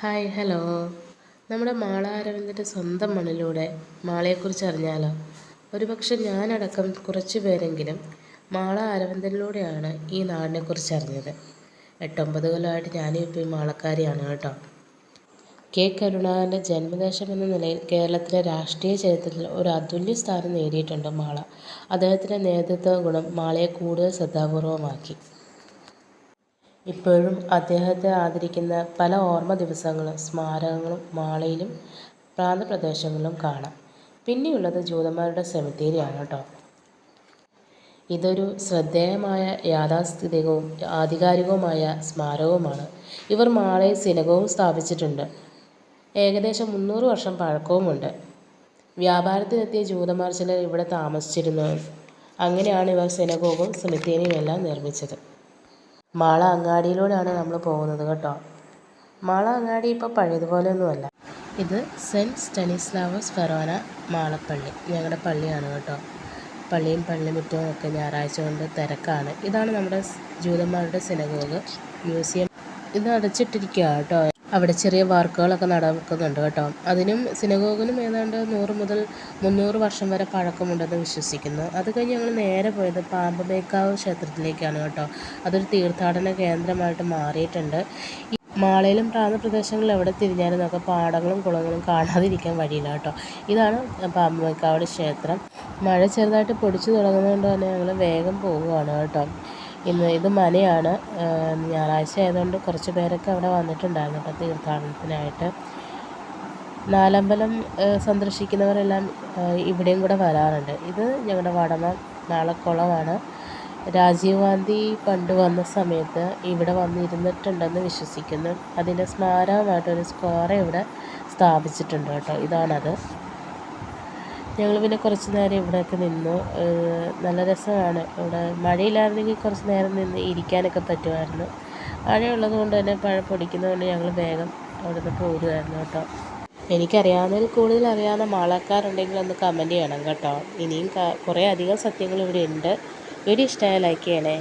Hi hello. നമ്മുടെ മാള അരവിന്ദൻ്റെ സ്വന്തം മണ്ണിലൂടെ മാളയെക്കുറിച്ച് അറിഞ്ഞാലോ? ഒരുപക്ഷെ ഞാനടക്കം കുറച്ച് പേരെങ്കിലും മാള അരവിന്ദനിലൂടെയാണ് ഈ നാടിനെക്കുറിച്ച് അറിഞ്ഞത്. 8-9 കൊല്ലമായിട്ട് ഞാനും ഇപ്പോൾ ഈ മാളക്കാരിയാണ് കേട്ടോ. കെ കരുണാകരൻ്റെ ജന്മദേശം എന്ന നിലയിൽ കേരളത്തിലെ രാഷ്ട്രീയ ചരിത്രത്തിൽ ഒരു അതുല്യ സ്ഥാനം നേടിയിട്ടുണ്ട് മാള. അദ്ദേഹത്തിൻ്റെ നേതൃത്വ ഗുണം മാളയെ കൂടുതൽ ശ്രദ്ധാപൂർവമാക്കി. ഇപ്പോഴും അദ്ദേഹത്തെ ആദരിക്കുന്ന പല ഓർമ്മ ദിവസങ്ങളും സ്മാരകങ്ങളും മാളയിലും പ്രാന്തപ്രദേശങ്ങളിലും കാണാം. പിന്നെയുള്ളത് ജൂതന്മാരുടെ സെമിത്തേരിയാണ് കേട്ടോ. ഇതൊരു ശ്രദ്ധേയമായ യാഥാസ്ഥിതികവും ആധികാരികവുമായ സ്മാരകവുമാണ്. ഇവർ മാളയിൽ സിനഗോഗും സ്ഥാപിച്ചിട്ടുണ്ട്. ഏകദേശം 300 വർഷം പഴക്കവുമുണ്ട്. വ്യാപാരത്തിനെത്തിയ ജൂതന്മാർ ചിലർ ഇവിടെ താമസിച്ചിരുന്നു. അങ്ങനെയാണ് ഇവർ സിനഗോഗും സെമിത്തേരിയും എല്ലാം നിർമ്മിച്ചത്. മാള അങ്ങാടിയിലൂടെയാണ് നമ്മൾ പോകുന്നത് കേട്ടോ. മാള അങ്ങാടി ഇപ്പോൾ പഴയതുപോലെയൊന്നുമല്ല. ഇത് സെൻറ്റ് സ്റ്റനിസ്ലാവോസ് ഫെറോന മാളപ്പള്ളി, ഞങ്ങളുടെ പള്ളിയാണ് കേട്ടോ. പള്ളിയും പള്ളിമുറ്റവും ഒക്കെ ഞായറാഴ്ച കൊണ്ട് തിരക്കാണ്. ഇതാണ് നമ്മുടെ ജൂതന്മാരുടെ സിനഗോഗ് മ്യൂസിയം. ഇത് അടച്ചിട്ടിരിക്കുക കേട്ടോ. അവിടെ ചെറിയ വർക്കുകളൊക്കെ നടക്കുന്നുണ്ട് കേട്ടോ. അതിനും സിനഗോഗിനും ഏതാണ്ട് 100 മുതൽ 300 വർഷം വരെ പഴക്കമുണ്ടെന്ന് വിശ്വസിക്കുന്നു. അത് കഴിഞ്ഞ് ഞങ്ങൾ നേരെ പോയത് പാമ്പമേക്കാവ് ക്ഷേത്രത്തിലേക്കാണ് കേട്ടോ. അതൊരു തീർത്ഥാടന കേന്ദ്രമായിട്ട് മാറിയിട്ടുണ്ട്. ഈ മാളയിലും പ്രാന്തപ്രദേശങ്ങളിലും എവിടെ തിരിഞ്ഞാലും നമുക്ക് പാടങ്ങളും കുളങ്ങളും കാണാതിരിക്കാൻ വഴിയില്ല കേട്ടോ. ഇതാണ് പാമ്പമേക്കാവ് ക്ഷേത്രം. മഴ ചെറുതായിട്ട് പൊടിച്ചു തുടങ്ങുന്നതുകൊണ്ട് തന്നെ ഞങ്ങൾ വേഗം പോവുകയാണ് കേട്ടോ. ഇത് മനയാണ്. ഞായറാഴ്ച ആയതുകൊണ്ട് കുറച്ച് പേരൊക്കെ അവിടെ വന്നിട്ടുണ്ടായിരുന്നു കേട്ടോ തീർത്ഥാടനത്തിനായിട്ട്. നാലമ്പലം സന്ദർശിക്കുന്നവരെല്ലാം ഇവിടെയും കൂടെ വരാറുണ്ട്. ഇത് ഞങ്ങളുടെ വടമ നാളക്കുളമാണ്. രാജീവ് ഗാന്ധി പണ്ട് വന്ന സമയത്ത് ഇവിടെ വന്നിരുന്നിട്ടുണ്ടെന്ന് വിശ്വസിക്കുന്നു. അതിൻ്റെ സ്മാരകമായിട്ടൊരു സ്ക്വയർ ഇവിടെ സ്ഥാപിച്ചിട്ടുണ്ട് കേട്ടോ. ഇതാണത്. ഞങ്ങൾ പിന്നെ കുറച്ച് നേരം ഇവിടെയൊക്കെ നിന്നു. നല്ല രസമാണ് ഇവിടെ. മഴയില്ലായിരുന്നെങ്കിൽ കുറച്ച് നേരം നിന്ന് ഇരിക്കാനൊക്കെ പറ്റുമായിരുന്നു. മഴയുള്ളത് കൊണ്ട് തന്നെ പൊടിക്കുന്നതുകൊണ്ട് ഞങ്ങൾ വേഗം അവിടെ നിന്ന് പോരുമായിരുന്നു കേട്ടോ. എനിക്കറിയാവുന്നതിൽ കൂടുതൽ അറിയാവുന്ന മാളക്കാരുണ്ടെങ്കിൽ ഒന്ന് കമൻറ്റ് ചെയ്യണം കേട്ടോ. ഇനിയും കുറേ അധികം സത്യങ്ങൾ ഇവിടെ ഉണ്ട്. വീഡിയോ ഇഷ്ടമായാൽ ലൈക്ക് ചെയ്യണേ.